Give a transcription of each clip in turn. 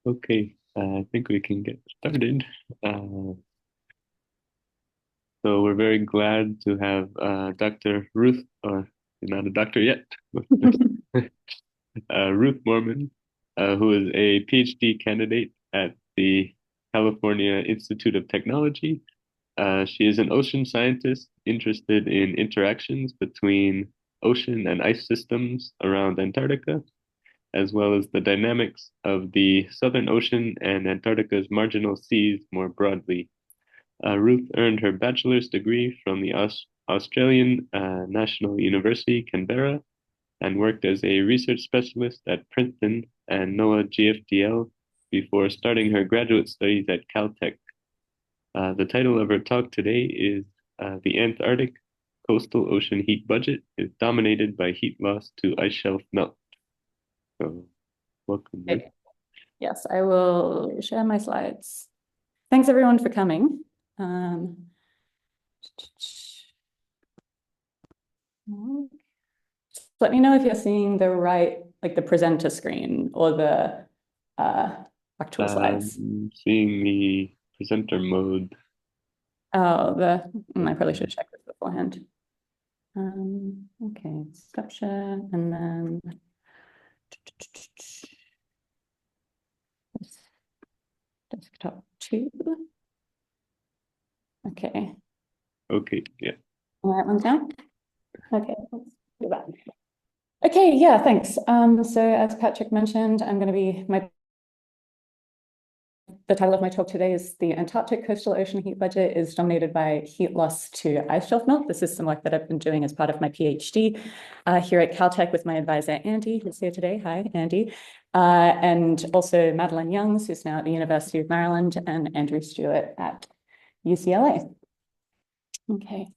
Okay, I think we can get started. Uh, so we're very glad to have Dr. Ruth, or you're not a doctor yet, Ruth Moorman, who is a PhD candidate at the California Institute of Technology. She is an ocean scientist interested in interactions between ocean and ice systems around Antarctica, as well as the dynamics of the Southern Ocean and Antarctica's marginal seas more broadly. Ruth earned her bachelor's degree from the Australian National University, Canberra, and worked as a research specialist at Princeton and NOAA GFDL before starting her graduate studies at Caltech. The title of her talk today is The Antarctic Coastal Ocean Heat Budget is Dominated by Heat Loss to Ice Shelf Melt. So, welcome, Ruth. Okay. Yes, I will share my slides. Thanks everyone for coming. Let me know if you're seeing the right, like the presenter screen or the actual slides. Seeing the presenter mode. Oh, I probably should check this beforehand. Okay, stop share and then desktop 2. Okay. Okay, yeah. All right, one's down. Okay, let's do that. Okay, yeah, thanks. So as Patrick mentioned, the title of my talk today is The Antarctic Coastal Ocean Heat Budget is Dominated by Heat Loss to Ice Shelf Melt. This is some work that I've been doing as part of my PhD here at Caltech with my advisor, Andy, who's here today. Hi, Andy. And also Madeline Youngs, who's now at the University of Maryland, and Andrew Stewart at UCLA. Okay.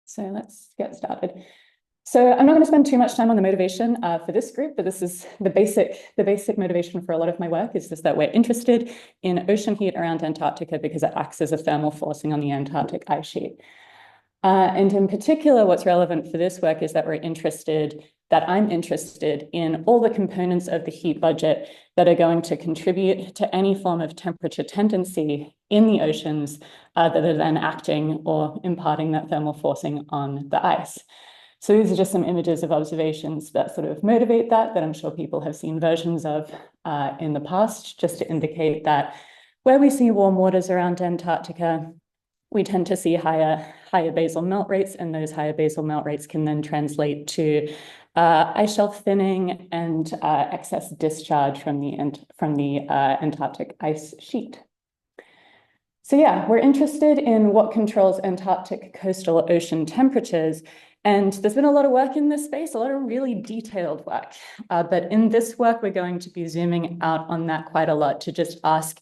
So let's get started. So I'm not going to spend too much time on the motivation for this group, but this is the basic motivation for a lot of my work is just that we're interested in ocean heat around Antarctica because it acts as a thermal forcing on the Antarctic ice sheet. And in particular, what's relevant for this work is that I'm interested in all the components of the heat budget that are going to contribute to any form of temperature tendency in the oceans that are then acting or imparting that thermal forcing on the ice. So these are just some images of observations that sort of motivate that I'm sure people have seen versions of in the past, just to indicate that where we see warm waters around Antarctica, we tend to see higher basal melt rates, and those higher basal melt rates can then translate to ice shelf thinning and excess discharge from the Antarctic ice sheet. So yeah, we're interested in what controls Antarctic coastal ocean temperatures. And there's been a lot of work in this space, a lot of really detailed work. But in this work, we're going to be zooming out on that quite a lot to just ask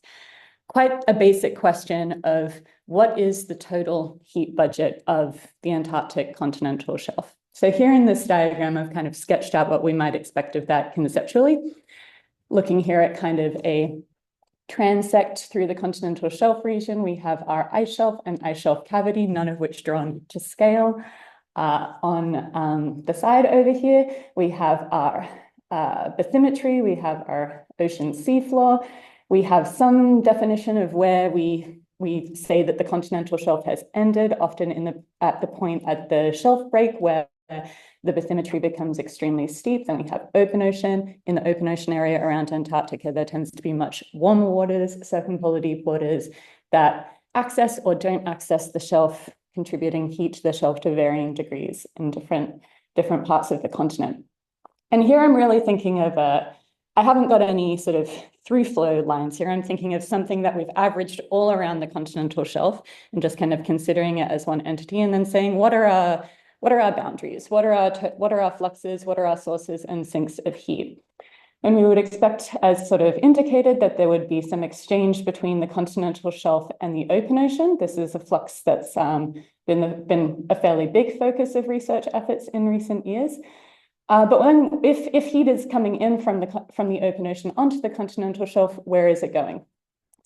quite a basic question of what is the total heat budget of the Antarctic continental shelf? So here in this diagram, I've kind of sketched out what we might expect of that conceptually. Looking here at kind of a transect through the continental shelf region, we have our ice shelf and ice shelf cavity, none of which drawn to scale. On the side over here, we have our bathymetry, we have our ocean seafloor, we have some definition of where we say that the continental shelf has ended, often at the point at the shelf break where the bathymetry becomes extremely steep. Then we have open ocean. In the open ocean area around Antarctica, there tends to be much warmer waters, circumpolar deep waters that access or don't access the shelf, contributing heat to the shelf to varying degrees in different parts of the continent. And here I'm really thinking of I haven't got any sort of through flow lines here. I'm thinking of something that we've averaged all around the continental shelf and just kind of considering it as one entity and then saying, what are our boundaries? What are our fluxes? What are our sources and sinks of heat? And we would expect, as sort of indicated, that there would be some exchange between the continental shelf and the open ocean. This is a flux that's been a fairly big focus of research efforts in recent years. But if heat is coming in from the open ocean onto the continental shelf, where is it going?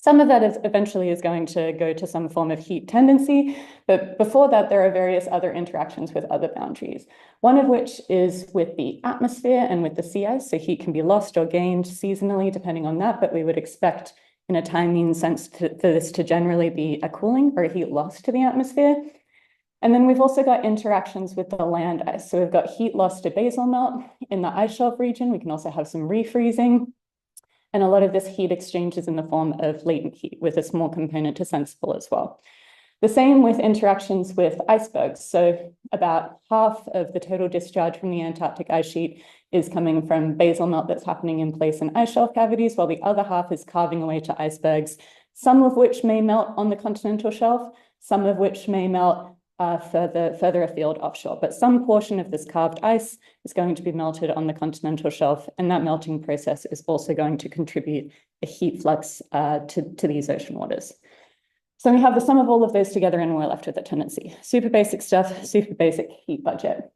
Some of that eventually is going to go to some form of heat tendency, but before that, there are various other interactions with other boundaries, one of which is with the atmosphere and with the sea ice. So heat can be lost or gained seasonally, depending on that, but we would expect in a time mean sense for this to generally be a cooling or a heat loss to the atmosphere. And then we've also got interactions with the land ice. So we've got heat loss to basal melt in the ice shelf region. We can also have some refreezing. And a lot of this heat exchange is in the form of latent heat with a small component to sensible as well. The same with interactions with icebergs. So about half of the total discharge from the Antarctic ice sheet is coming from basal melt that's happening in place in ice shelf cavities, while the other half is carving away to icebergs, some of which may melt on the continental shelf, some of which may melt further afield offshore. But some portion of this carved ice is going to be melted on the continental shelf, and that melting process is also going to contribute a heat flux to these ocean waters. So we have the sum of all of those together, and we're left with a tendency. Super basic stuff, super basic heat budget.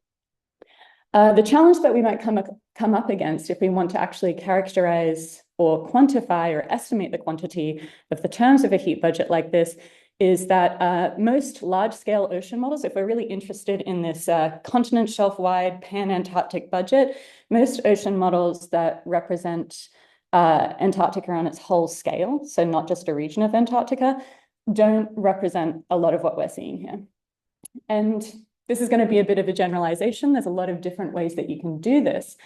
The challenge that we might come up against if we want to actually characterize or quantify or estimate the quantity of the terms of a heat budget like this is that most large-scale ocean models, if we're really interested in this continent shelf-wide pan-Antarctic budget, most ocean models that represent Antarctica on its whole scale, so not just a region of Antarctica, don't represent a lot of what we're seeing here. And this is going to be a bit of a generalization. There's a lot of different ways that you can do this.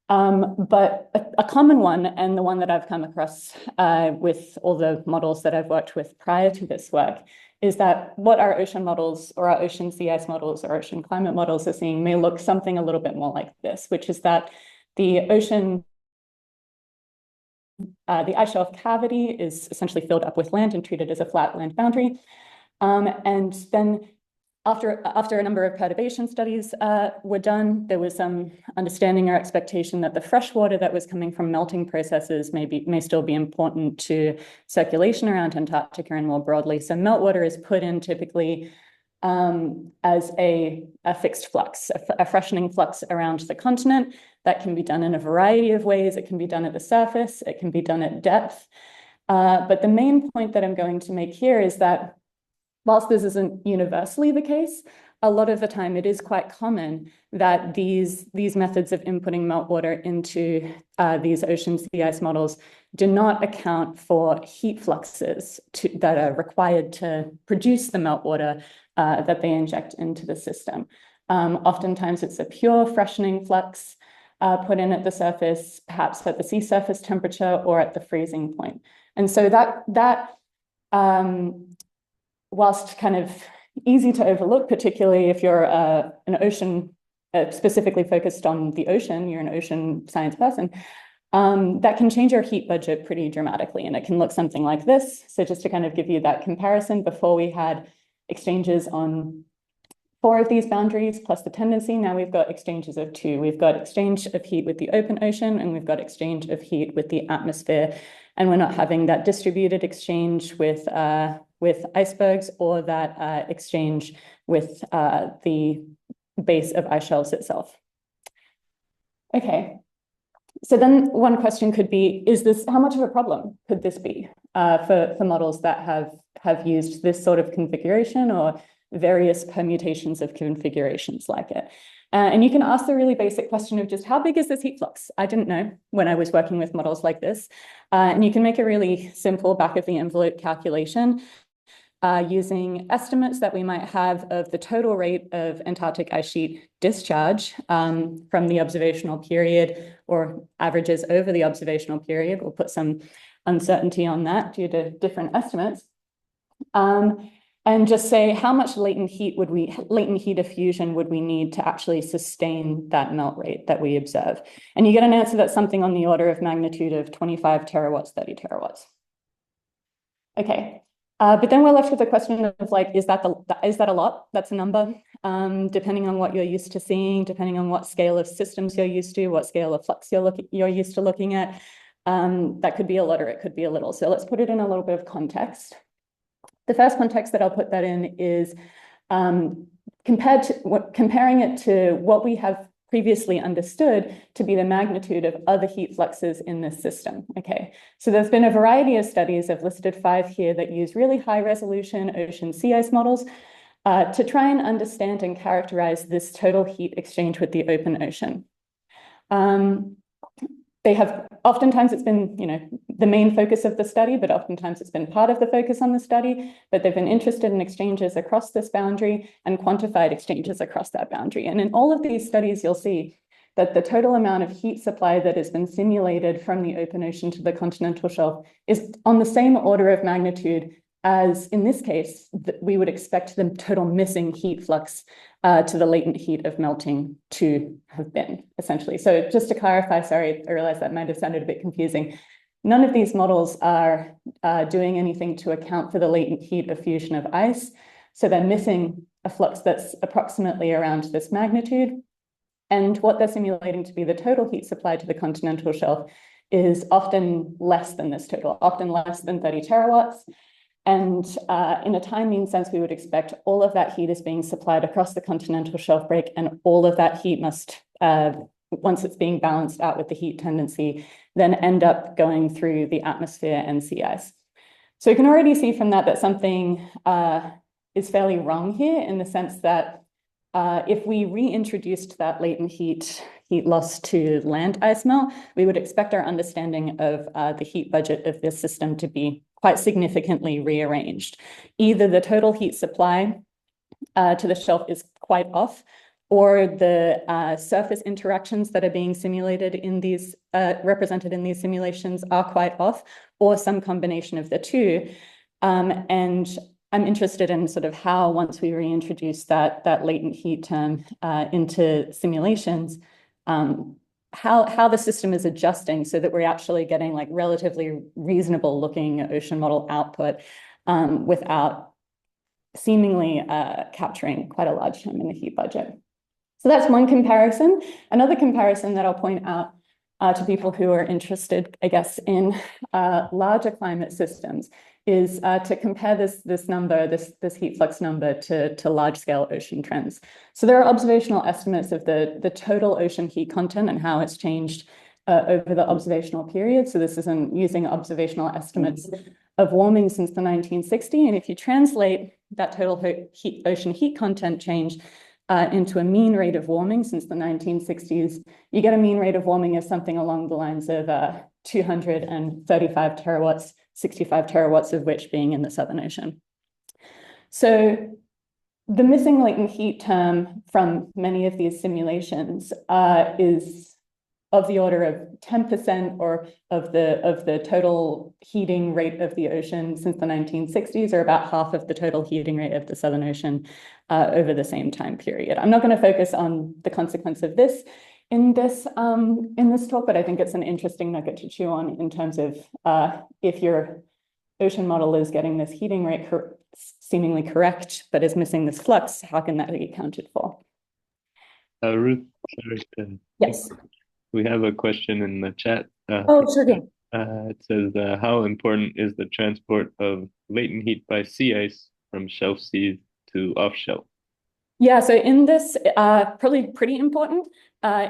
But a common one, and the one that I've come across with all the models that I've worked with prior to this work, is that what our ocean models or our ocean sea ice models or ocean climate models are seeing may look something a little bit more like this, which is that the ocean, the ice shelf cavity is essentially filled up with land and treated as a flat land boundary. And then after a number of perturbation studies were done, there was some understanding or expectation that the fresh water that was coming from melting processes may still be important to circulation around Antarctica and more broadly. So meltwater is put in typically as a fixed flux, a freshening flux around the continent. That can be done in a variety of ways. It can be done at the surface. It can be done at depth. But the main point that I'm going to make here is that whilst this isn't universally the case, a lot of the time it is quite common that these methods of inputting meltwater into these ocean sea ice models do not account for heat fluxes that are required to produce the meltwater that they inject into the system. Oftentimes it's a pure freshening flux put in at the surface, perhaps at the sea surface temperature or at the freezing point. And so that whilst kind of easy to overlook, particularly if you're an ocean, specifically focused on the ocean, you're an ocean science person, that can change your heat budget pretty dramatically. And it can look something like this. So just to kind of give you that comparison, before we had exchanges on 4 of these boundaries plus the tendency, now we've got exchanges of 2. We've got exchange of heat with the open ocean, and we've got exchange of heat with the atmosphere. And we're not having that distributed exchange with icebergs or that exchange with the base of ice shelves itself. Okay, so then one question could be, how much of a problem could this be for models that have used this sort of configuration or various permutations of configurations like it? And you can ask the really basic question of just how big is this heat flux? I didn't know when I was working with models like this. And you can make a really simple back of the envelope calculation using estimates that we might have of the total rate of Antarctic ice sheet discharge from the observational period or averages over the observational period. We'll put some uncertainty on that due to different estimates. And just say how much latent heat diffusion would we need to actually sustain that melt rate that we observe? And you get an answer that's something on the order of magnitude of 25 terawatts, 30 terawatts. Okay, but then we're left with the question of like, is that a lot? That's a number, depending on what you're used to seeing, depending on what scale of systems you're used to, what scale of flux you're used to looking at. That could be a lot or it could be a little. So let's put it in a little bit of context. The first context that I'll put that in is comparing it to what we have previously understood to be the magnitude of other heat fluxes in this system. Okay, so there's been a variety of studies. I've listed 5 here that use really high resolution ocean sea ice models to try and understand and characterize this total heat exchange with the open ocean. They have, oftentimes it's been, the main focus of the study, but oftentimes it's been part of the focus on the study, but they've been interested in exchanges across this boundary and quantified exchanges across that boundary. And in all of these studies, you'll see that the total amount of heat supply that has been simulated from the open ocean to the continental shelf is on the same order of magnitude as, in this case, we would expect the total missing heat flux to the latent heat of melting to have been, essentially. So just to clarify, sorry, I realize that might have sounded a bit confusing. None of these models are doing anything to account for the latent heat of fusion of ice. So they're missing a flux that's approximately around this magnitude. And what they're simulating to be the total heat supply to the continental shelf is often less than this total, often less than 30 terawatts. And in a time mean sense, we would expect all of that heat is being supplied across the continental shelf break, and all of that heat must, once it's being balanced out with the heat tendency, then end up going through the atmosphere and sea ice. So you can already see from that something is fairly wrong here, in the sense that if we reintroduced that latent heat loss to land ice melt, we would expect our understanding of the heat budget of this system to be quite significantly rearranged. Either the total heat supply to the shelf is quite off, or the surface interactions that are being simulated in these, represented in these simulations are quite off, or some combination of the two. And I'm interested in sort of how, once we reintroduce that latent heat term into simulations, how the system is adjusting so that we're actually getting like relatively reasonable looking ocean model output without seemingly capturing quite a large time in the heat budget. So that's one comparison. Another comparison that I'll point out to people who are interested, I guess, in larger climate systems is to compare this number, this heat flux number to large scale ocean trends. So there are observational estimates of the total ocean heat content and how it's changed over the observational period. So this is using observational estimates of warming since the 1960s. And if you translate that total ocean heat content change into a mean rate of warming since the 1960s, you get a mean rate of warming of something along the lines of 235 terawatts, 65 terawatts of which being in the Southern Ocean. So the missing latent heat term from many of these simulations is of the order of 10% or of the total heating rate of the ocean since the 1960s, or about half of the total heating rate of the Southern Ocean over the same time period. I'm not going to focus on the consequence of this in this talk, but I think it's an interesting nugget to chew on in terms of if your ocean model is getting this heating rate seemingly correct, but is missing this flux, how can that be accounted for? Ruth, sorry. Yes. We have a question in the chat. Oh, sure. It says, how important is the transport of latent heat by sea ice from shelf seas to off shelf? Yeah, so in this, probably pretty important.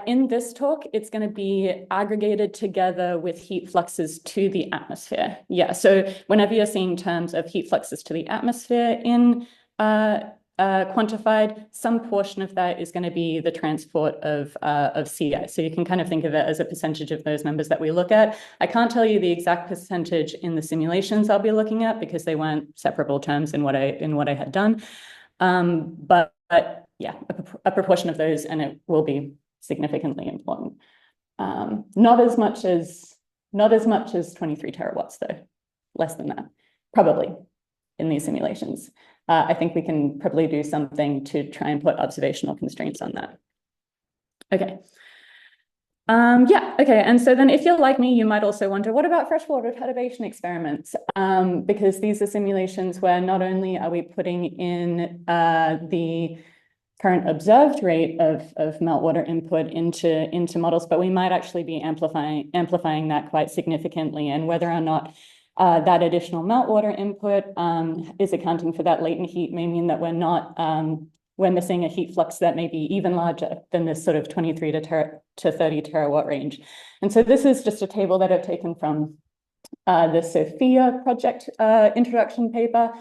In this talk, it's going to be aggregated together with heat fluxes to the atmosphere. Yeah, so whenever you're seeing terms of heat fluxes to the atmosphere in quantified, some portion of that is going to be the transport of sea ice. So you can kind of think of it as a percentage of those numbers that we look at. I can't tell you the exact percentage in the simulations I'll be looking at because they weren't separable terms in what I had done. But yeah, a proportion of those, and it will be significantly important. Not as much as 23 terawatts though, less than that, probably in these simulations. I think we can probably do something to try and put observational constraints on that. Okay. Yeah, okay. And so then if you're like me, you might also wonder, what about freshwater perturbation experiments? Because these are simulations where not only are we putting in the current observed rate of meltwater input into models, but we might actually be amplifying that quite significantly. And whether or not that additional meltwater input is accounting for that latent heat may mean that we're not we're missing a heat flux that may be even larger than this sort of 23 to 30 terawatt range. And so this is just a table that I've taken from the Sophia project introduction paper.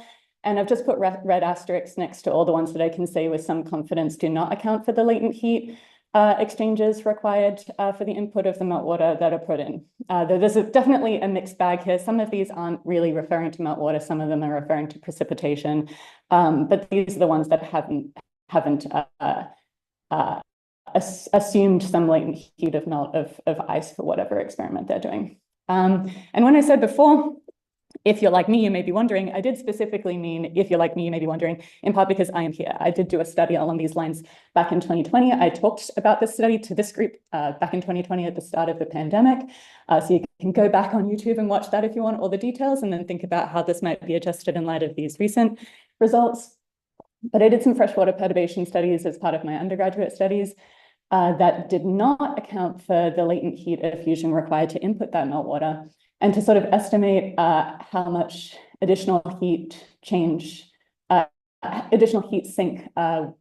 And I've just put red asterisks next to all the ones that I can say with some confidence do not account for the latent heat exchanges required for the input of the meltwater that are put in. There's definitely a mixed bag here. Some of these aren't really referring to meltwater. Some of them are referring to precipitation. But these are the ones that haven't assumed some latent heat of melt of ice for whatever experiment they're doing. And when I said before, if you're like me, you may be wondering, I did specifically mean, if you're like me, you may be wondering, in part because I am here. I did do a study along these lines back in 2020. I talked about this study to this group back in 2020 at the start of the pandemic. So you can go back on YouTube and watch that if you want all the details, and then think about how this might be adjusted in light of these recent results. But I did some freshwater perturbation studies as part of my undergraduate studies that did not account for the latent heat effusion required to input that meltwater, and to sort of estimate how much additional heat change, additional heat sink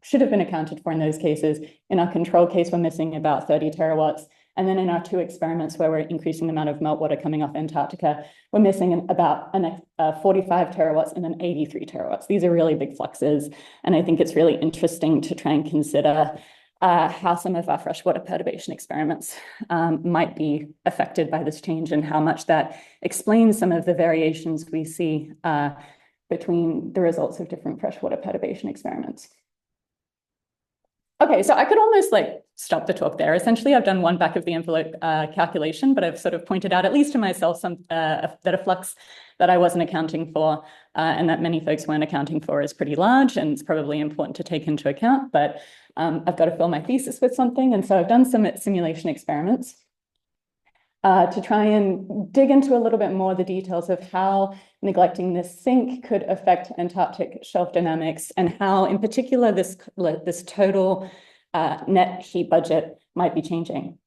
should have been accounted for in those cases. In our control case, we're missing about 30 terawatts. And then in our two experiments where we're increasing the amount of meltwater coming off Antarctica, we're missing about 45 terawatts and then 83 terawatts. These are really big fluxes. And I think it's really interesting to try and consider how some of our freshwater perturbation experiments might be affected by this change, and how much that explains some of the variations we see between the results of different freshwater perturbation experiments. Okay, so I could almost like stop the talk there. Essentially, I've done one back of the envelope calculation, but I've sort of pointed out, at least to myself, some that a flux that I wasn't accounting for and that many folks weren't accounting for is pretty large, and it's probably important to take into account. But I've got to fill my thesis with something. And so I've done some simulation experiments to try and dig into a little bit more the details of how neglecting this sink could affect Antarctic shelf dynamics, and how, in particular, this total net heat budget might be changing.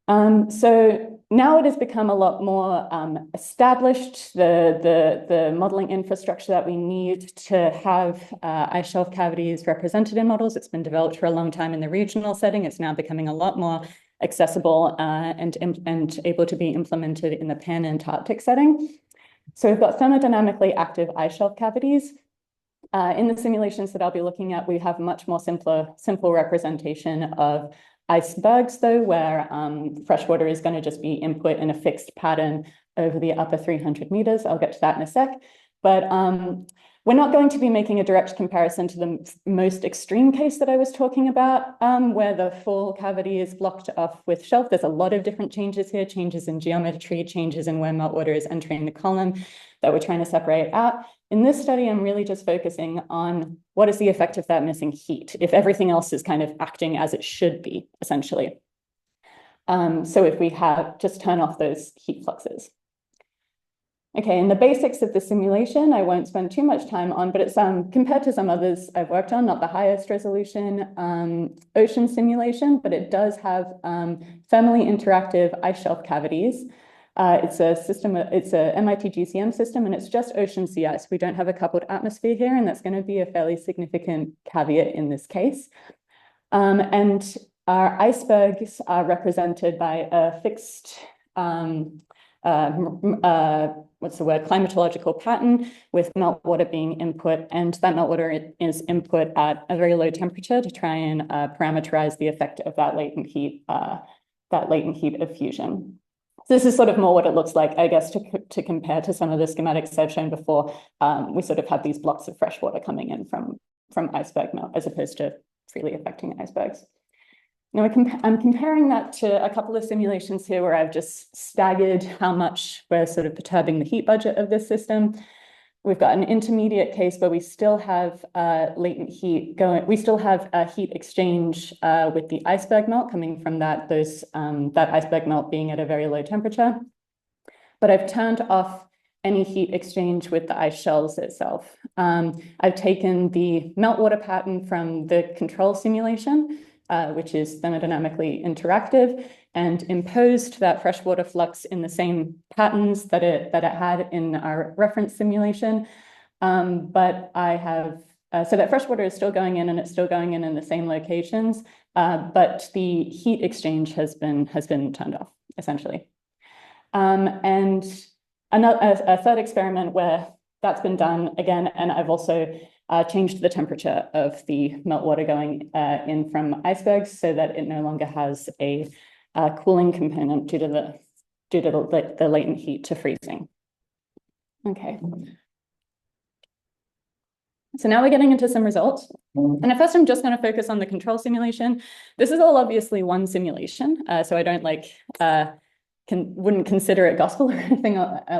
So now it has become a lot more established, the modeling infrastructure that we need to have ice shelf cavities represented in models. It's been developed for a long time in the regional setting. It's now becoming a lot more accessible and able to be implemented in the pan-Antarctic setting. So we've got thermodynamically active ice shelf cavities. In the simulations that I'll be looking at, we have much more simple representation of icebergs, though, where freshwater is going to just be input in a fixed pattern over the upper 300 meters. I'll get to that in a sec. But we're not going to be making a direct comparison to the most extreme case that I was talking about, where the full cavity is blocked off with shelf. There's a lot of different changes here, changes in geometry, changes in where meltwater is entering the column that we're trying to separate out. In this study, I'm really just focusing on what is the effect of that missing heat, if everything else is kind of acting as it should be, essentially. So if we just turn off those heat fluxes. Okay, and the basics of the simulation, I won't spend too much time on, but it's compared to some others I've worked on, not the highest resolution ocean simulation, but it does have thermally interactive ice shelf cavities. It's a system, it's a MIT GCM system, and it's just ocean sea ice. We don't have a coupled atmosphere here, and that's going to be a fairly significant caveat in this case. And our icebergs are represented by a fixed climatological pattern with meltwater being input, and that meltwater is input at a very low temperature to try and parameterize the effect of that latent heat effusion. So this is sort of more what it looks like, I guess, to compare to some of the schematics I've shown before. We sort of have these blocks of fresh water coming in from iceberg melt, as opposed to freely affecting icebergs. Now, I'm comparing that to a couple of simulations here where I've just staggered how much we're sort of perturbing the heat budget of this system. We've got an intermediate case where we still have latent heat going. We still have a heat exchange with the iceberg melt coming from that iceberg melt being at a very low temperature. But I've turned off any heat exchange with the ice shells itself. I've taken the meltwater pattern from the control simulation, which is thermodynamically interactive, and imposed that freshwater flux in the same patterns that it had in our reference simulation. But I have so that fresh water is still going in and it's still going in the same locations, but the heat exchange has been turned off, essentially. And a third experiment where that's been done again, and I've also changed the temperature of the meltwater going in from icebergs so that it no longer has a cooling component due to the latent heat to freezing. Okay. So now we're getting into some results. And at first, I'm just going to focus on the control simulation. This is all obviously one simulation, so I don't wouldn't consider it gospel or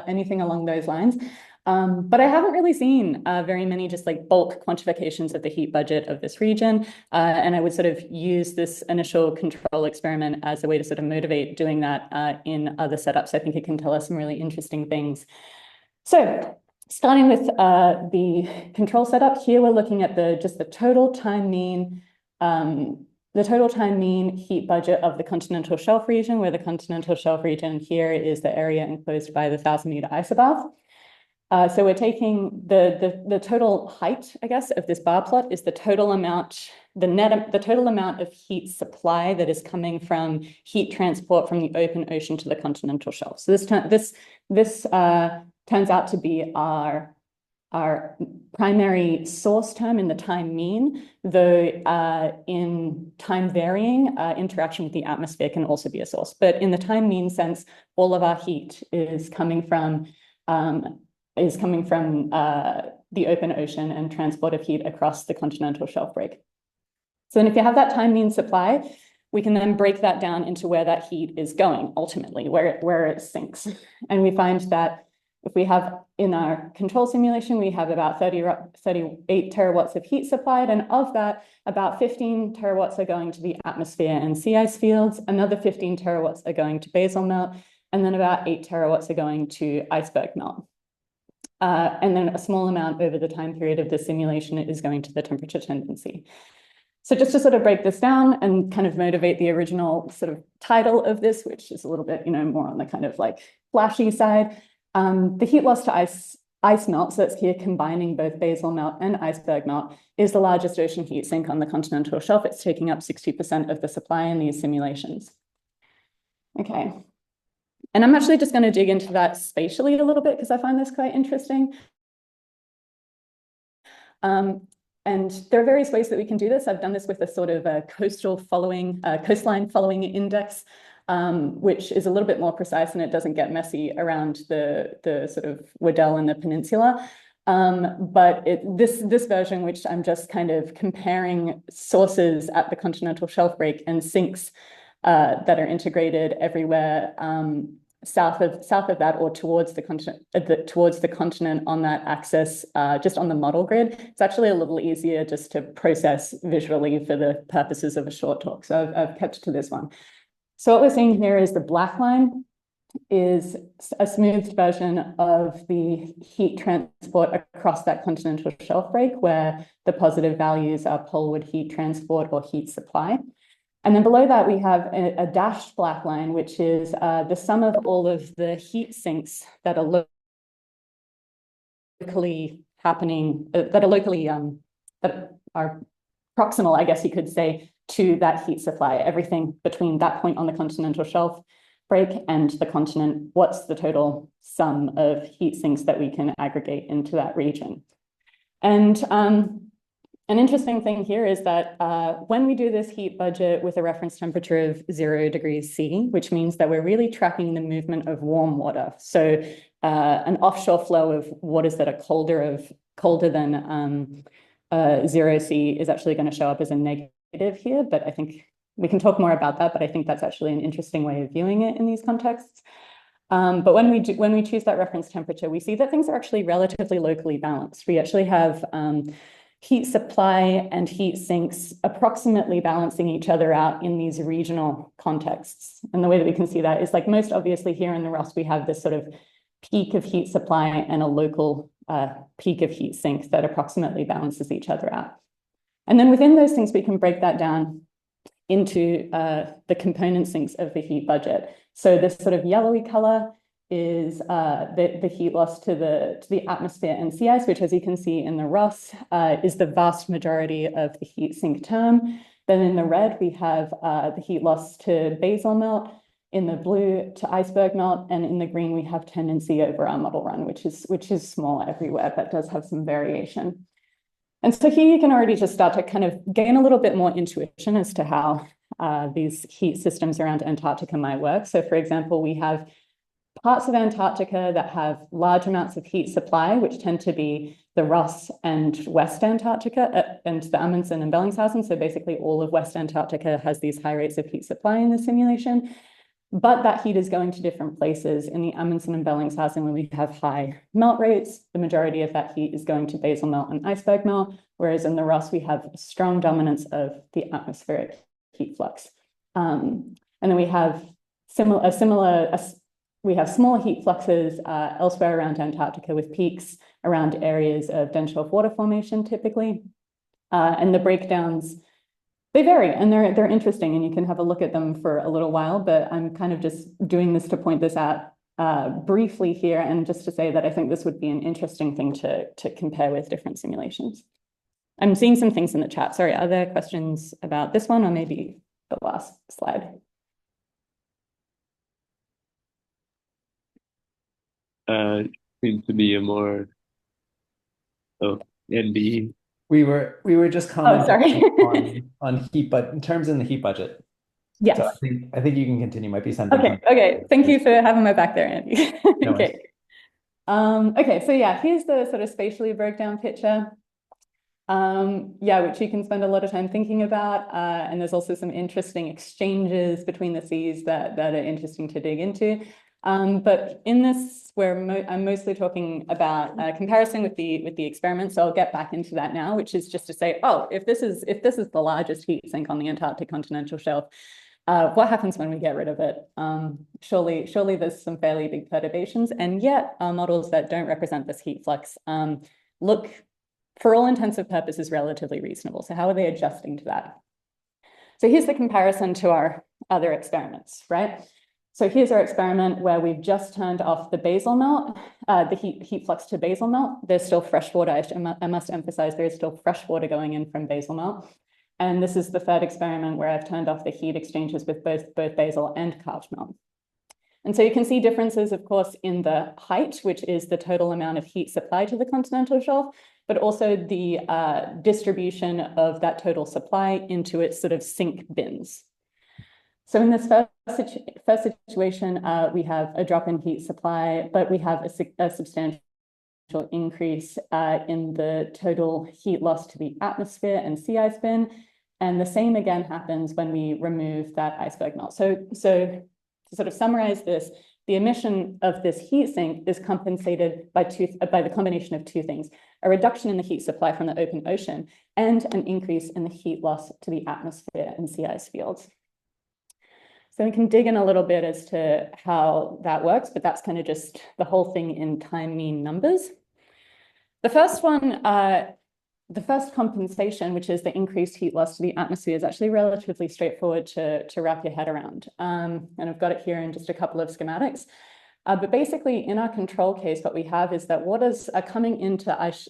anything along those lines. But I haven't really seen very many just like bulk quantifications of the heat budget of this region. And I would sort of use this initial control experiment as a way to sort of motivate doing that in other setups. I think it can tell us some really interesting things. So starting with the control setup, here we're looking at just the total time mean heat budget of the continental shelf region, where the continental shelf region here is the area enclosed by the 1,000-meter isobath. So we're taking the total height, I guess, of this bar plot is the total amount, the total amount of heat supply that is coming from heat transport from the open ocean to the continental shelf. So this turns out to be our primary source term in the time mean, though in time varying, interaction with the atmosphere can also be a source. But in the time mean sense, all of our heat is coming from the open ocean and transport of heat across the continental shelf break. So then if you have that time mean supply, we can then break that down into where that heat is going, ultimately, where it sinks. And we find that if we have in our control simulation, we have about 38 terawatts of heat supplied, and of that, about 15 terawatts are going to the atmosphere and sea ice fields, another 15 terawatts are going to basal melt, and then about 8 terawatts are going to iceberg melt. And then a small amount over the time period of the simulation is going to the temperature tendency. So just to sort of break this down and kind of motivate the original sort of title of this, which is a little bit, more on the kind of like flashy side, the heat loss to ice melt, so that's here combining both basal melt and iceberg melt, is the largest ocean heat sink on the continental shelf. It's taking up 60% of the supply in these simulations. Okay. And I'm actually just going to dig into that spatially a little bit because I find this quite interesting. And there are various ways that we can do this. I've done this with a sort of a coastline following index, which is a little bit more precise and it doesn't get messy around the sort of Weddell and the peninsula. But this version, which I'm just kind of comparing sources at the continental shelf break and sinks that are integrated everywhere south of that or towards the continent on that axis, just on the model grid. It's actually a little easier just to process visually for the purposes of a short talk. So I've kept to this one. So what we're seeing here is the black line is a smoothed version of the heat transport across that continental shelf break, where the positive values are poleward heat transport or heat supply. And then below that, we have a dashed black line, which is the sum of all of the heat sinks that are locally happening, that are proximal, I guess you could say, to that heat supply. Everything between that point on the continental shelf break and the continent, what's the total sum of heat sinks that we can aggregate into that region? And an interesting thing here is that when we do this heat budget with a reference temperature of 0 degrees C, which means that we're really tracking the movement of warm water. So an offshore flow of waters that are colder than 0 C is actually going to show up as a negative here, but I think we can talk more about that, but I think that's actually an interesting way of viewing it in these contexts. But when we choose that reference temperature, we see that things are actually relatively locally balanced. We actually have heat supply and heat sinks approximately balancing each other out in these regional contexts. And the way that we can see that is like most obviously here in the Ross, we have this sort of peak of heat supply and a local peak of heat sink that approximately balances each other out. And then within those things, we can break that down into the component sinks of the heat budget. So this sort of yellowy color is the heat loss to the atmosphere and sea ice, which, as you can see in the Ross, is the vast majority of the heat sink term. Then in the red, we have the heat loss to basal melt, in the blue to iceberg melt, and in the green, we have tendency over our model run, which is small everywhere, but does have some variation. And so here you can already just start to kind of gain a little bit more intuition as to how these heat systems around Antarctica might work. So for example, we have parts of Antarctica that have large amounts of heat supply, which tend to be the Ross and West Antarctica and the Amundsen and Bellingshausen. So basically all of West Antarctica has these high rates of heat supply in the simulation. But that heat is going to different places. In the Amundsen and Bellingshausen, when we have high melt rates, the majority of that heat is going to basal melt and iceberg melt, whereas in the Ross, we have a strong dominance of the atmospheric heat flux. And then we have we have smaller heat fluxes elsewhere around Antarctica with peaks around areas of dense shelf water formation typically. And the breakdowns, they vary and they're interesting, and you can have a look at them for a little while, but I'm kind of just doing this to point this out briefly here and just to say that I think this would be an interesting thing to compare with different simulations. I'm seeing some things in the chat. Sorry, are there questions about this one or maybe the last slide? Seems to be a more NB. We were just commenting sorry. on heat, but in terms of the heat budget. Yes. So I think you can continue. Might be something. Okay. Thank you for having my back there, Andy. No okay. Okay. So yeah, here's the sort of spatially broke down picture. Which you can spend a lot of time thinking about. And there's also some interesting exchanges between the seas that are interesting to dig into. But in this, I'm mostly talking about comparison with the experiment. So I'll get back into that now, which is just to say, oh, if this is the largest heat sink on the Antarctic continental shelf, what happens when we get rid of it? Surely there's some fairly big perturbations, and yet our models that don't represent this heat flux look, for all intents and purposes, relatively reasonable. So how are they adjusting to that? So here's the comparison to our other experiments, right? So here's our experiment where we've just turned off the basal melt, the heat flux to basal melt. There's still fresh water. I must emphasize there is still fresh water going in from basal melt. And this is the third experiment where I've turned off the heat exchanges with both basal and calved melt. And so you can see differences, of course, in the height, which is the total amount of heat supplied to the continental shelf, but also the distribution of that total supply into its sort of sink bins. So in this first situation, we have a drop in heat supply, but we have a substantial increase in the total heat loss to the atmosphere and sea ice bin. And the same again happens when we remove that iceberg melt. So to sort of summarize this, the emission of this heat sink is compensated by the combination of two things: a reduction in the heat supply from the open ocean and an increase in the heat loss to the atmosphere and sea ice fields. So we can dig in a little bit as to how that works, but that's kind of just the whole thing in time mean numbers. The first one, the first compensation, which is the increased heat loss to the atmosphere, is actually relatively straightforward to wrap your head around. And I've got it here in just a couple of schematics. But basically, in our control case, what we have is that waters are coming into ice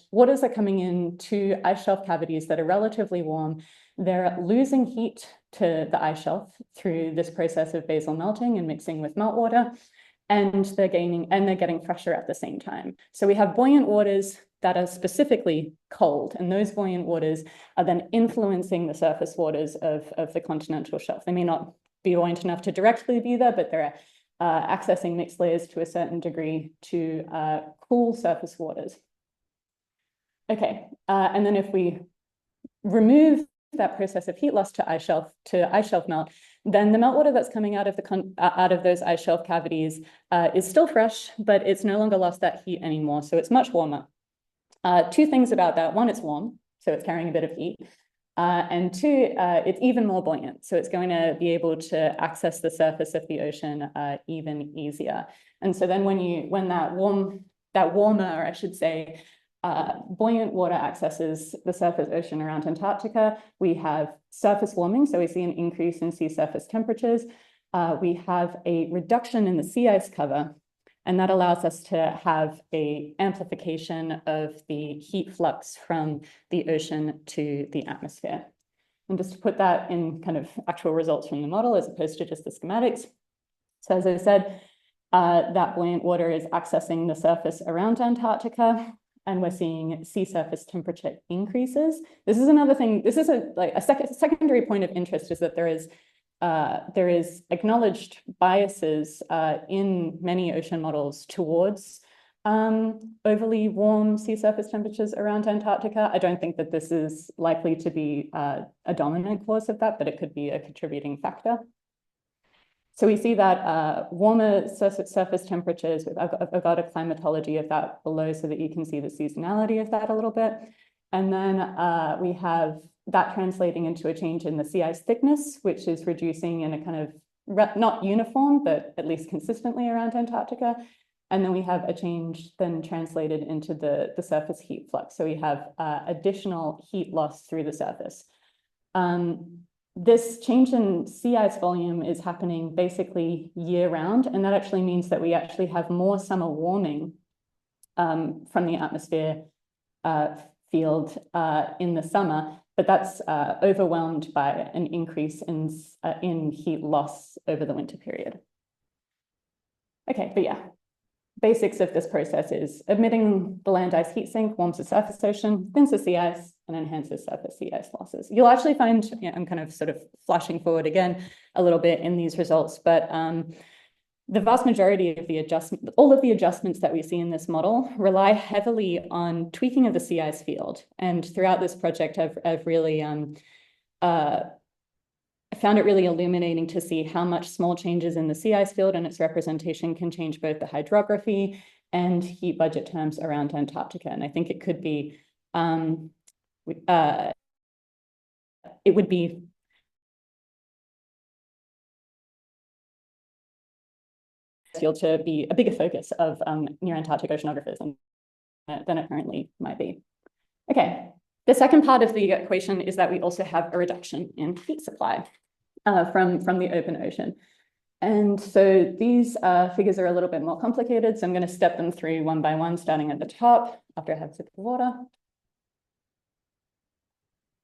shelf cavities that are relatively warm. They're losing heat to the ice shelf through this process of basal melting and mixing with meltwater, and they're getting fresher at the same time. So we have buoyant waters that are specifically cold, and those buoyant waters are then influencing the surface waters of the continental shelf. They may not be buoyant enough to directly be there, but they're accessing mixed layers to a certain degree to cool surface waters. Okay, and then if we remove that process of heat loss to ice shelf melt, then the meltwater that's coming out of those ice shelf cavities is still fresh, but it's no longer lost that heat anymore, so it's much warmer. Two things about that: one, it's warm, so it's carrying a bit of heat, and two, it's even more buoyant, so it's going to be able to access the surface of the ocean even easier. And so then when that warmer, or I should say, buoyant water accesses the surface ocean around Antarctica, we have surface warming, so we see an increase in sea surface temperatures. We have a reduction in the sea ice cover, And that allows us to have an amplification of the heat flux from the ocean to the atmosphere. And just to put that in kind of actual results from the model as opposed to just the schematics. So as I said, that buoyant water is accessing the surface around Antarctica, and we're seeing sea surface temperature increases. This is another thing. This is a secondary point of interest, is that there is acknowledged biases in many ocean models towards overly warm sea surface temperatures around Antarctica. I don't think that this is likely to be a dominant cause of that, but it could be a contributing factor. So we see that warmer surface temperatures, I've got a climatology of that below so that you can see the seasonality of that a little bit. And then we have that translating into a change in the sea ice thickness, which is reducing in a kind of not uniform, but at least consistently around Antarctica. And then we have a change then translated into the surface heat flux. So we have additional heat loss through the surface. This change in sea ice volume is happening basically year round, and that actually means that we actually have more summer warming from the atmosphere field in the summer, but that's overwhelmed by an increase in heat loss over the winter period. Okay, but yeah. Basics of this process is emitting the land ice heat sink warms the surface ocean, thins the sea ice, and enhances surface sea ice losses. You'll actually find, I'm kind of sort of flashing forward again a little bit in these results, but the vast majority of all of the adjustments that we see in this model rely heavily on tweaking of the sea ice field. And throughout this project, I've really I found it really illuminating to see how much small changes in the sea ice field and its representation can change both the hydrography and heat budget terms around Antarctica. And I think it could be, it would be field to be a bigger focus of near Antarctic oceanographers than it currently might be. Okay, the second part of the equation is that we also have a reduction in heat supply from the open ocean. And so these figures are a little bit more complicated, so I'm going to step them through one by one, starting at the top after I have a sip of water.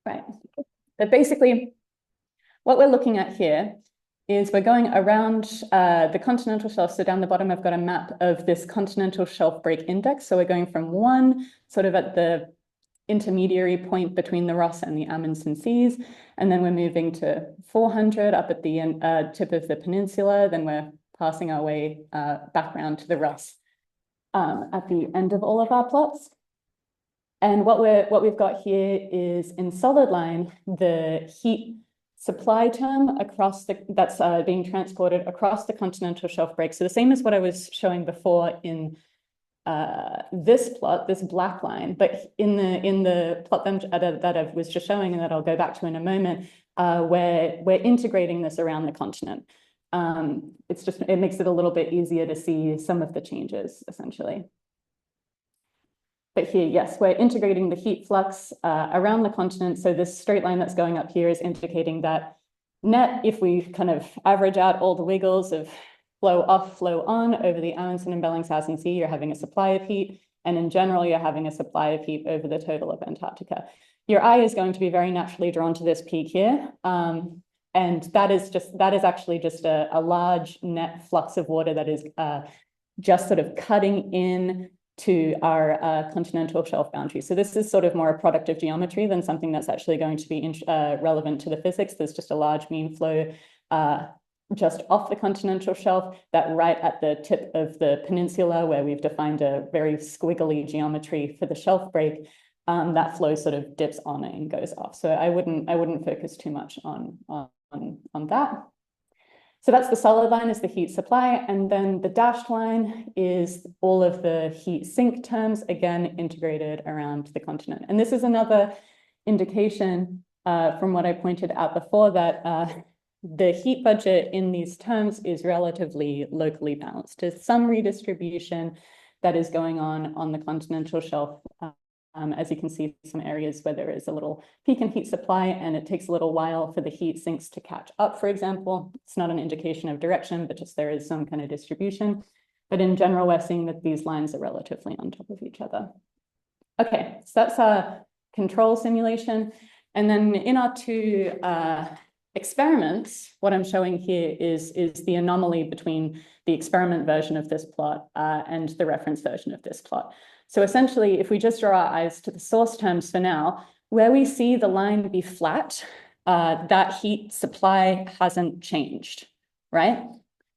Right, but basically what we're looking at here is we're going around the continental shelf. So down the bottom, I've got a map of this continental shelf break index. So we're going from one sort of at the intermediary point between the Ross and the Amundsen Seas. And then we're moving to 400 up at the tip of the peninsula. Then we're passing our way back around to the Ross at the end of all of our plots. And what we've got here is in solid line, the heat supply term that's being transported across the continental shelf break. So the same as what I was showing before in this plot, this black line, but in the plot that I was just showing and that I'll go back to in a moment, we're integrating this around the continent. It makes it a little bit easier to see some of the changes essentially. But here, yes, we're integrating the heat flux around the continent. So this straight line that's going up here is indicating that net, if we kind of average out all the wiggles of flow off, flow on over the Amundsen and Bellingshausen Sea, you're having a supply of heat. And in general, you're having a supply of heat over the total of Antarctica. Your eye is going to be very naturally drawn to this peak here. And that is actually just a large net flux of water that is just sort of cutting in to our continental shelf boundary. So this is sort of more a product of geometry than something that's actually going to be relevant to the physics. There's just a large mean flow just off the continental shelf, that right at the tip of the peninsula where we've defined a very squiggly geometry for the shelf break, that flow sort of dips on it and goes off. So I wouldn't focus too much on that. So that's the solid line, is the heat supply. And then the dashed line is all of the heat sink terms, again, integrated around the continent. And this is another indication from what I pointed out before, that the heat budget in these terms is relatively locally balanced. There's some redistribution that is going on the continental shelf. As you can see, some areas where there is a little peak in heat supply and it takes a little while for the heat sinks to catch up, for example. It's not an indication of direction, but just there is some kind of distribution. But in general, we're seeing that these lines are relatively on top of each other. Okay, so that's our control simulation. And then in our two experiments, what I'm showing here is the anomaly between the experiment version of this plot and the reference version of this plot. So essentially, if we just draw our eyes to the source terms for now, where we see the line be flat, that heat supply hasn't changed, right?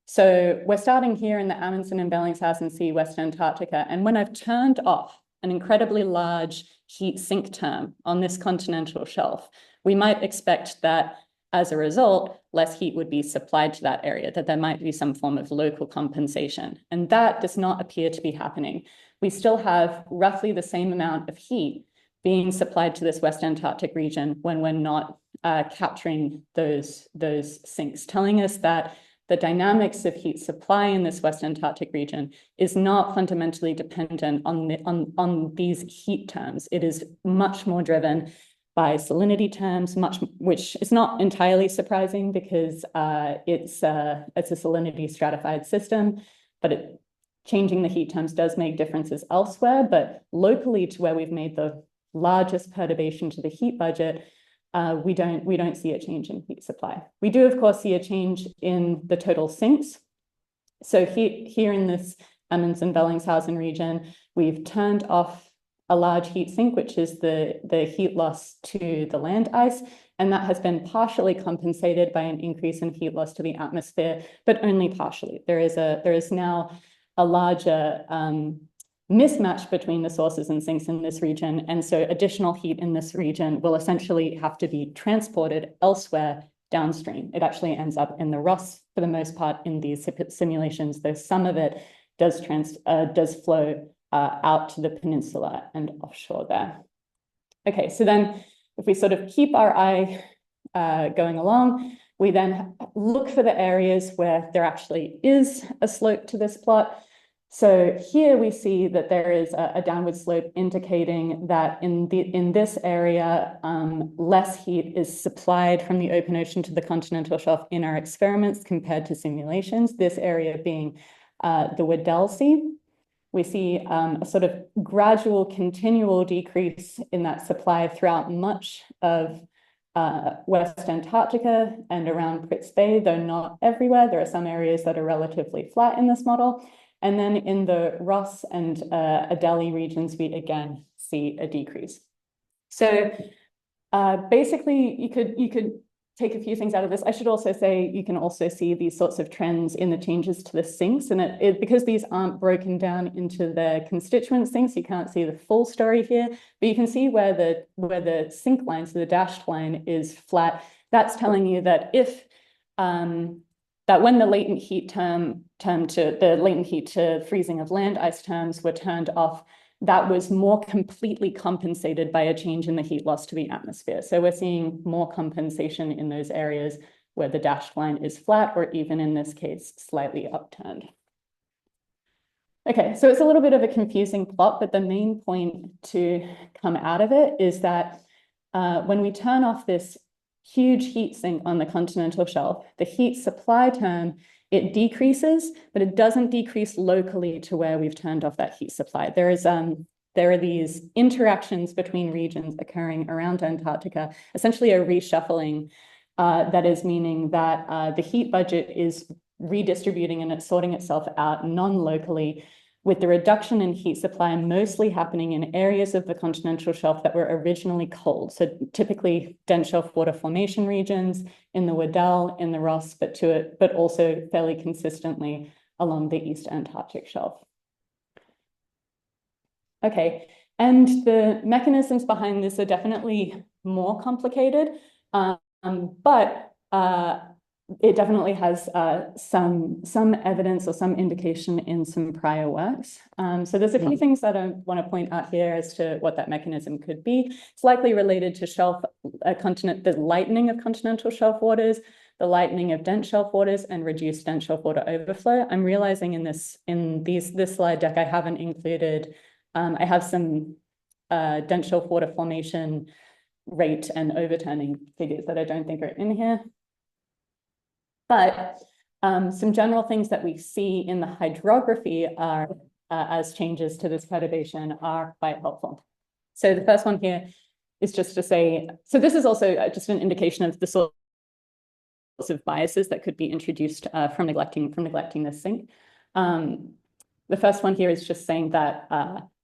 So we're starting here in the Amundsen and Bellingshausen Sea, West Antarctica. And when I've turned off an incredibly large heat sink term on this continental shelf, we might expect that as a result, less heat would be supplied to that area, that there might be some form of local compensation. And that does not appear to be happening. We still have roughly the same amount of heat being supplied to this West Antarctic region when we're not capturing those sinks, telling us that the dynamics of heat supply in this West Antarctic region is not fundamentally dependent on these heat terms. It is much more driven by salinity terms, which is not entirely surprising because it's a salinity stratified system, but changing the heat terms does make differences elsewhere. But locally to where we've made the largest perturbation to the heat budget, we don't see a change in heat supply. We do, of course, see a change in the total sinks. So here in this Amundsen-Bellingshausen region, we've turned off a large heat sink, which is the heat loss to the land ice, and that has been partially compensated by an increase in heat loss to the atmosphere, but only partially. There is now a larger mismatch between the sources and sinks in this region. And so additional heat in this region will essentially have to be transported elsewhere downstream. It actually ends up in the Ross for the most part in these simulations, though some of it does flow out to the peninsula and offshore there. Okay, so then if we sort of keep our eye going along, we then look for the areas where there actually is a slope to this plot. So here we see that there is a downward slope indicating that in this area, less heat is supplied from the open ocean to the continental shelf in our experiments compared to simulations, this area being the Weddell Sea. We see a sort of gradual, continual decrease in that supply throughout much of West Antarctica and around Pritz Bay, though not everywhere. There are some areas that are relatively flat in this model. And then in the Ross and Adelie regions, we again see a decrease. So basically, you could take a few things out of this. I should also say you can also see these sorts of trends in the changes to the sinks, and because these aren't broken down into their constituent sinks, you can't see the full story here, but you can see where the sink line, so the dashed line, is flat. That's telling you that if that when the latent heat to freezing of land ice terms were turned off, that was more completely compensated by a change in the heat loss to the atmosphere. So we're seeing more compensation in those areas where the dashed line is flat, or even in this case, slightly upturned. Okay, so it's a little bit of a confusing plot, but the main point to come out of it is that when we turn off this huge heat sink on the continental shelf, the heat supply term, it decreases, but it doesn't decrease locally to where we've turned off that heat supply. There are these interactions between regions occurring around Antarctica, essentially a reshuffling that is meaning that the heat budget is redistributing and it's sorting itself out non-locally, with the reduction in heat supply mostly happening in areas of the continental shelf that were originally cold. So typically dense shelf water formation regions in the Weddell, in the Ross, but also fairly consistently along the East Antarctic shelf. Okay, and the mechanisms behind this are definitely more complicated, but it definitely has some evidence or some indication in some prior works. So there's a few things that I want to point out here as to what that mechanism could be. It's likely related to the lightening of continental shelf waters, the lightening of dense shelf waters, and reduced dense shelf water overflow. I'm realizing in this slide deck I haven't included. I have some dense shelf water formation rate and overturning figures that I don't think are in here. But Some general things that we see in the hydrography are, as changes to this perturbation are quite helpful. So the first one here is just to say, so this is also just an indication of the sorts of biases that could be introduced from neglecting this sink. The first one here is just saying that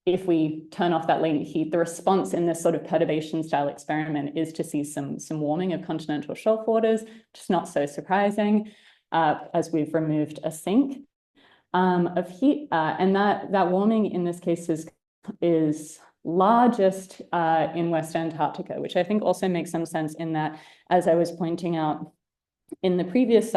if we turn off that latent heat, the response in this sort of perturbation style experiment is to see some warming of continental shelf waters, which is not so surprising as we've removed a sink of heat. And that warming in this case is largest in West Antarctica, which I think also makes some sense in that, as I was pointing out in the previous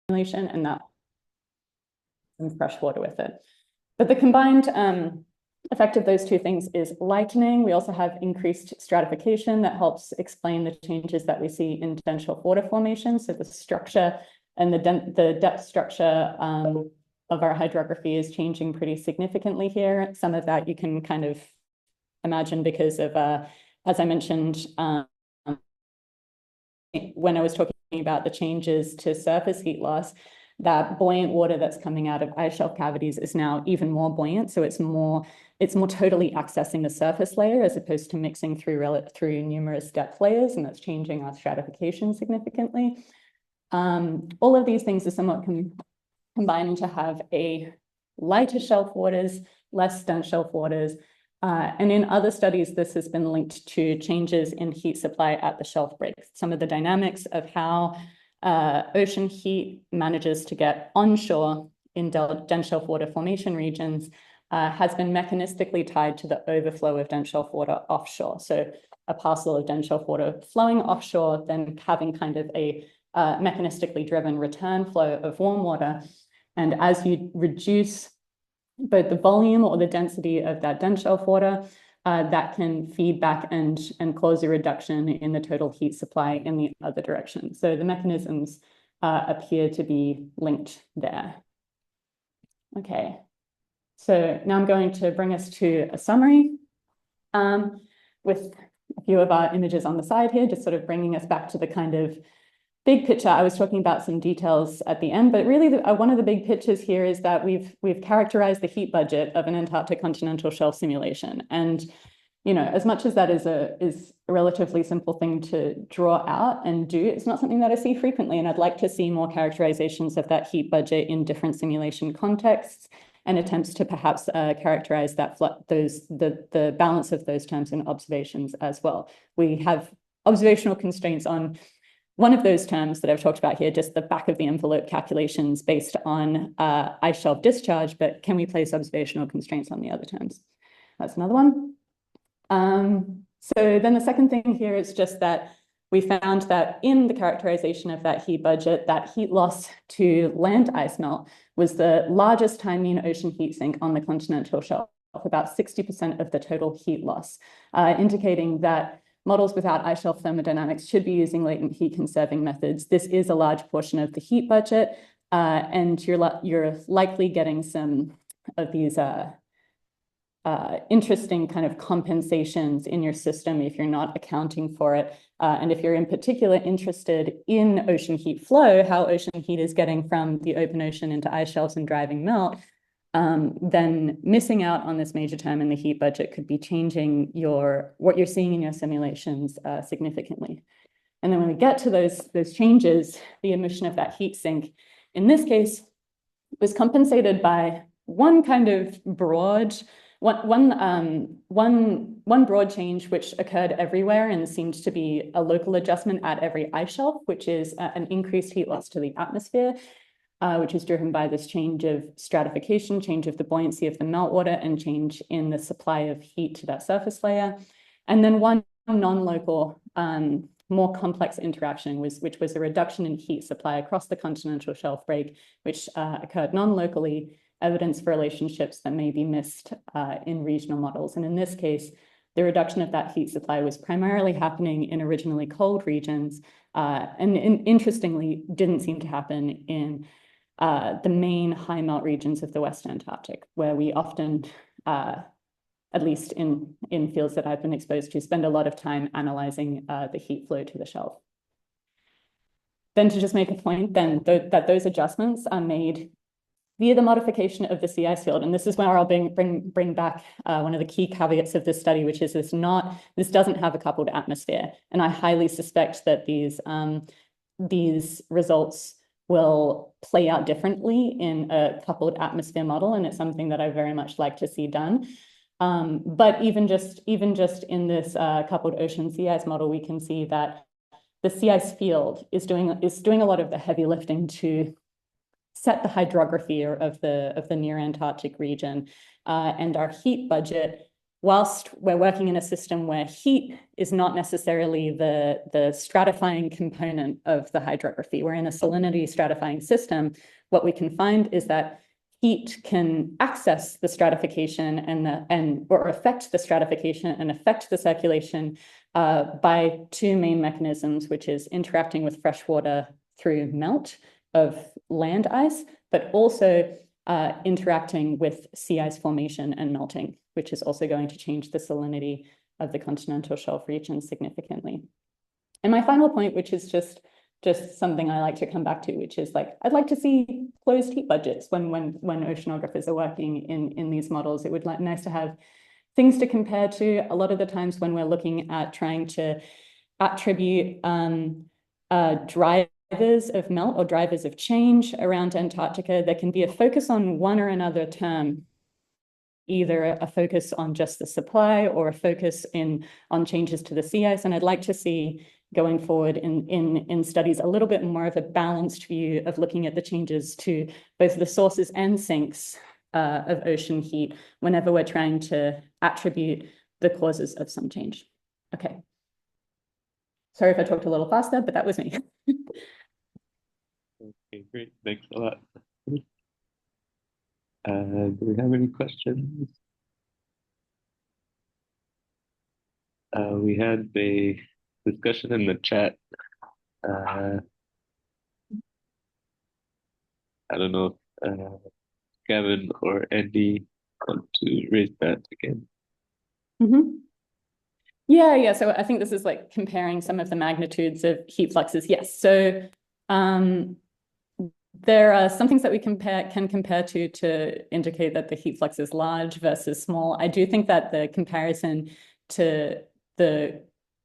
simulation, and that some fresh water with it. But the combined effect of those two things is lightening. We also have increased stratification that helps explain the changes that we see in dense shelf water formation. So the structure and the depth structure of our hydrography is changing pretty significantly here. Some of that you can kind of imagine because of, as I mentioned, when I was talking about the changes to surface heat loss, that buoyant water that's coming out of ice shelf cavities is now even more buoyant. So it's more totally accessing the surface layer as opposed to mixing through numerous depth layers, and that's changing our stratification significantly. All of these things are somewhat combining to have a lighter shelf waters, less dense shelf waters. And in other studies, this has been linked to changes in heat supply at the shelf break. Some of the dynamics of how ocean heat manages to get onshore in dense shelf water formation regions has been mechanistically tied to the overflow of dense shelf water offshore. So a parcel of dense shelf water flowing offshore, then having kind of a mechanistically driven return flow of warm water. And as you reduce both the volume or the density of that dense shelf water, that can feed back and cause a reduction in the total heat supply in the other direction. So the mechanisms appear to be linked there. Okay, so now I'm going to bring us to a summary with a few of our images on the side here, just sort of bringing us back to the kind of big picture. I was talking about some details at the end, but really one of the big pictures here is that we've characterized the heat budget of an Antarctic continental shelf simulation. And, you know, as much as that is a relatively simple thing to draw out and do, it's not something that I see frequently. And I'd like to see more characterizations of that heat budget in different simulation contexts and attempts to perhaps characterize that the balance of those terms in observations as well. We have observational constraints on one of those terms that I've talked about here, just the back of the envelope calculations based on ice shelf discharge, but can we place observational constraints on the other terms? That's another one. So then the second thing here is just that we found that in the characterization of that heat budget, that heat loss to land ice melt was the largest time mean ocean heat sink on the continental shelf, about 60% of the total heat loss, indicating that models without ice shelf thermodynamics should be using latent heat conserving methods. This is a large portion of the heat budget, and you're likely getting some of these interesting kind of compensations in your system if you're not accounting for it. And if you're in particular interested in ocean heat flow, how ocean heat is getting from the open ocean into ice shelves and driving melt, then missing out on this major term in the heat budget could be changing what you're seeing in your simulations significantly. And then when we get to those changes, the emission of that heat sink, in this case, was compensated by one kind of broad, one broad change which occurred everywhere and seemed to be a local adjustment at every ice shelf, which is an increased heat loss to the atmosphere, which is driven by this change of stratification, change of the buoyancy of the meltwater, and change in the supply of heat to that surface layer. And then one non-local, more complex interaction which was a reduction in heat supply across the continental shelf break, which occurred non-locally, evidence for relationships that may be missed in regional models. And in this case, the reduction of that heat supply was primarily happening in originally cold regions, and interestingly, didn't seem to happen in the main high melt regions of the West Antarctic, where we often, at least in fields that I've been exposed to, spend a lot of time analyzing the heat flow to the shelf. Then to just make a point then that those adjustments are made via the modification of the sea ice field. And this is where I'll bring back one of the key caveats of this study, which is this doesn't have a coupled atmosphere. And I highly suspect that these results will play out differently in a coupled atmosphere model. And it's something that I very much like to see done. But even just in this coupled ocean sea ice model, we can see that the sea ice field is doing a lot of the heavy lifting to set the hydrography of the near Antarctic region, and our heat budget, whilst we're working in a system where heat is not necessarily the stratifying component of the hydrography, we're in a salinity stratifying system. What we can find is that heat can access the stratification or affect the stratification and affect the circulation by two main mechanisms, which is interacting with fresh water through melt of land ice, but also interacting with sea ice formation and melting, which is also going to change the salinity of the continental shelf region significantly. And my final point, which is just something I like to come back to, which is like, I'd like to see closed heat budgets when oceanographers are working in these models. It would be nice to have things to compare to. A lot of the times when we're looking at trying to attribute drivers of melt or drivers of change around Antarctica, there can be a focus on one or another term, either a focus on just the supply or a focus on changes to the sea ice. And I'd like to see going forward in studies a little bit more of a balanced view of looking at the changes to both the sources and sinks of ocean heat whenever we're trying to attribute the causes of some change. Okay. Sorry if I talked a little faster, but that was me. Okay, great. Thanks a lot. Do we have any questions? We had a discussion in the chat. I don't know if Gavin or Andy want to raise that again. Mm-hmm. Yeah. So I think this is like comparing some of the magnitudes of heat fluxes. Yes. So there are some things that we can compare to indicate that the heat flux is large versus small. I do think that the comparison to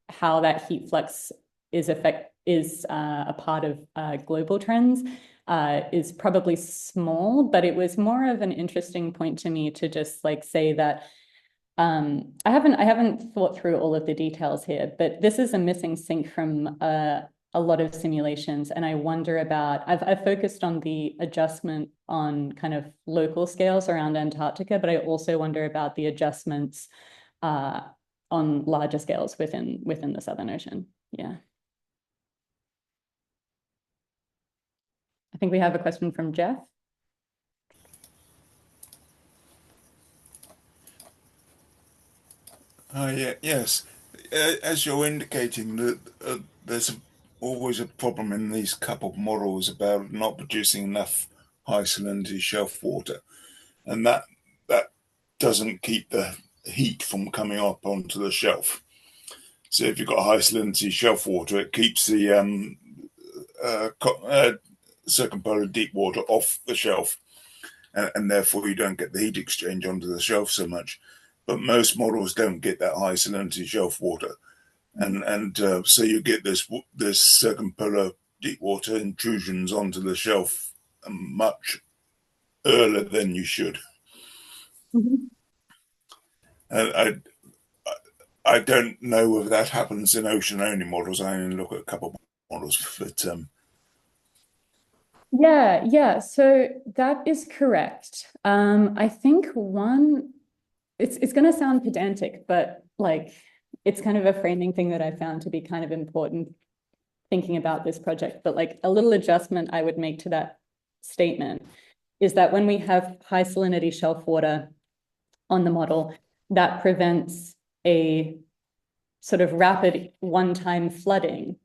how that heat flux is a part of global trends is probably small, but it was more of an interesting point to me to just like say that I haven't thought through all of the details here, but this is a missing sink from a lot of simulations, and I wonder about, I've focused on the adjustment on kind of local scales around Antarctica, but I also wonder about the adjustments on larger scales within the Southern Ocean. Yeah. I think we have a question from Jeff. Yes. As you're indicating, that there's always a problem in these coupled models about not producing enough high salinity shelf water, and that doesn't keep the heat from coming up onto the shelf. So if you've got high salinity shelf water, it keeps the circumpolar deep water off the shelf, and therefore you don't get the heat exchange onto the shelf so much. But most models don't get that high salinity shelf water, and so you get this circumpolar deep water intrusions onto the shelf much earlier than you should. Mm-hmm. And I don't know whether that happens in ocean-only models. I only look at a couple of models, but Yeah. So that is correct. I think it's going to sound pedantic, but like it's kind of a framing thing that I found to be kind of important thinking about this project. But like a little adjustment I would make to that statement is that when we have high salinity shelf water on the model, that prevents a sort of rapid one-time flooding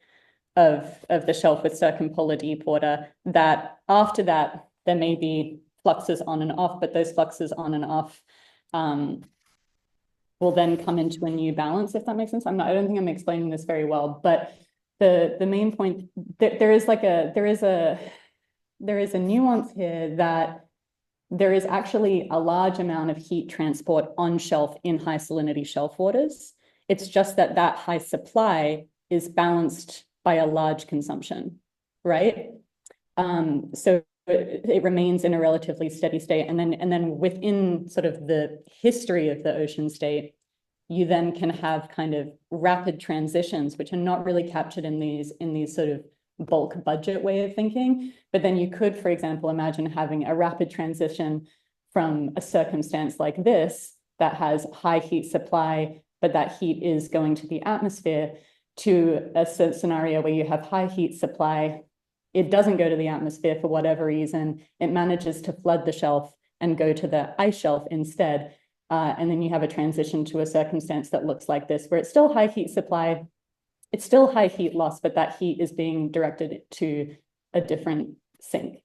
of the shelf with circumpolar deep water, that after that, there may be fluxes on and off, but those fluxes on and off will then come into a new balance, if that makes sense. I don't think I'm explaining this very well, but the main point, there is a nuance here that there is actually a large amount of heat transport on shelf in high salinity shelf waters. It's just that high supply is balanced by a large consumption, right? So it remains in a relatively steady state. And then within sort of the history of the ocean state, you then can have kind of rapid transitions, which are not really captured in these sort of bulk budget way of thinking. But then you could, for example, imagine having a rapid transition from a circumstance like this that has high heat supply, but that heat is going to the atmosphere, to a scenario where you have high heat supply, it doesn't go to the atmosphere for whatever reason, it manages to flood the shelf and go to the ice shelf instead. And then you have a transition to a circumstance that looks like this, where it's still high heat supply, it's still high heat loss, but that heat is being directed to a different sink.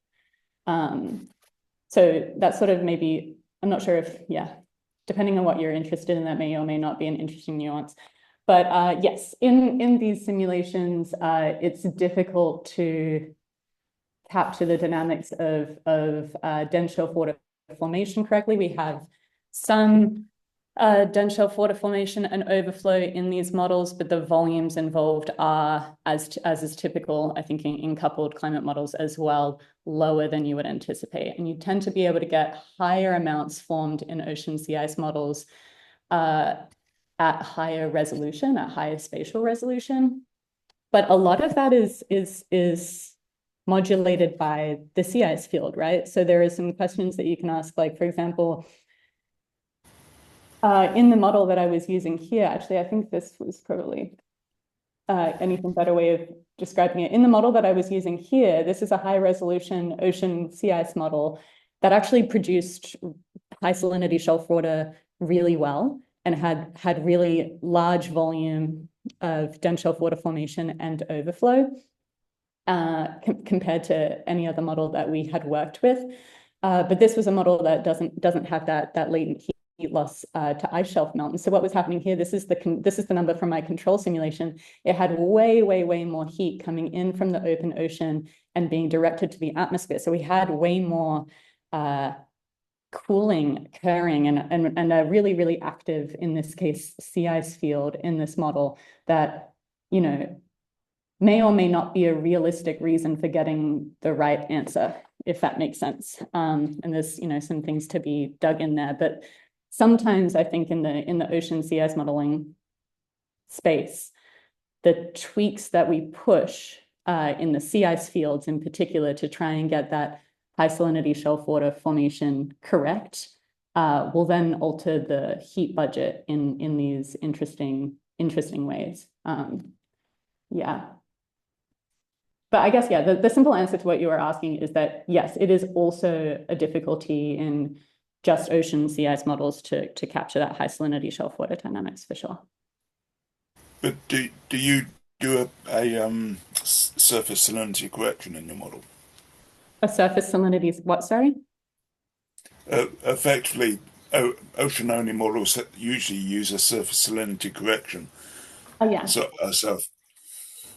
So that's sort of maybe, I'm not sure if, depending on what you're interested in, that may or may not be an interesting nuance. But yes, in these simulations, it's difficult to capture the dynamics of dense shelf water formation correctly. We have some dense shelf water formation and overflow in these models, but the volumes involved are, as is typical, I think, in coupled climate models as well, lower than you would anticipate. And you tend to be able to get higher amounts formed in ocean sea ice models at higher resolution, at higher spatial resolution. But a lot of that is modulated by the sea ice field, right? So there are some questions that you can ask, like, for example, in the model that I was using here, actually, I think this was probably anything better way of describing it. In the model that I was using here, this is a high resolution ocean sea ice model that actually produced high salinity shelf water really well and had really large volume of dense shelf water formation and overflow compared to any other model that we had worked with. But this was a model that doesn't have that latent heat loss to ice shelf melt. And so what was happening here, this is the number from my control simulation. It had way more heat coming in from the open ocean and being directed to the atmosphere. So we had way more cooling occurring and a really active, in this case, sea ice field in this model that, may or may not be a realistic reason for getting the right answer, if that makes sense. And there's, some things to be dug in there, but sometimes I think in the ocean sea ice modeling space, the tweaks that we push in the sea ice fields in particular to try and get that high salinity shelf water formation correct will then alter the heat budget in these interesting ways. But I guess, the simple answer to what you were asking is that, yes, it is also a difficulty in just ocean sea ice models to capture that high salinity shelf water dynamics, for sure. But do you do a surface salinity correction in your model? A surface salinity, what, sorry? Effectively, ocean-only models that usually use a surface salinity correction. Oh, yeah.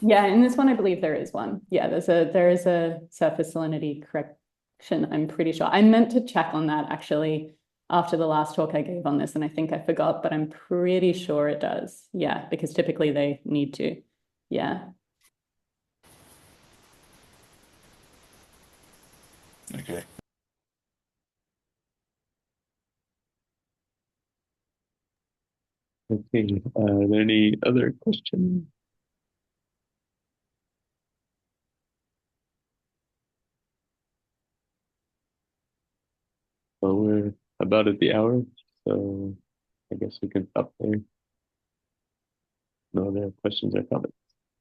Yeah, in this one, I believe there is one. Yeah, there is a surface salinity correction, I'm pretty sure. I meant to check on that, actually, after the last talk I gave on this, and I think I forgot, but I'm pretty sure it does. Yeah, because typically they need to. Yeah. Okay. Okay. Are there any other questions? Well, we're about at the hour, so I guess we can stop there. No other questions or comments.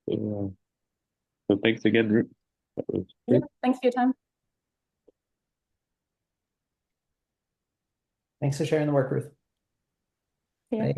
So thanks again, Ruth. That was great. Yeah, thanks for your time. Thanks for sharing the work, Ruth. Yeah. Bye.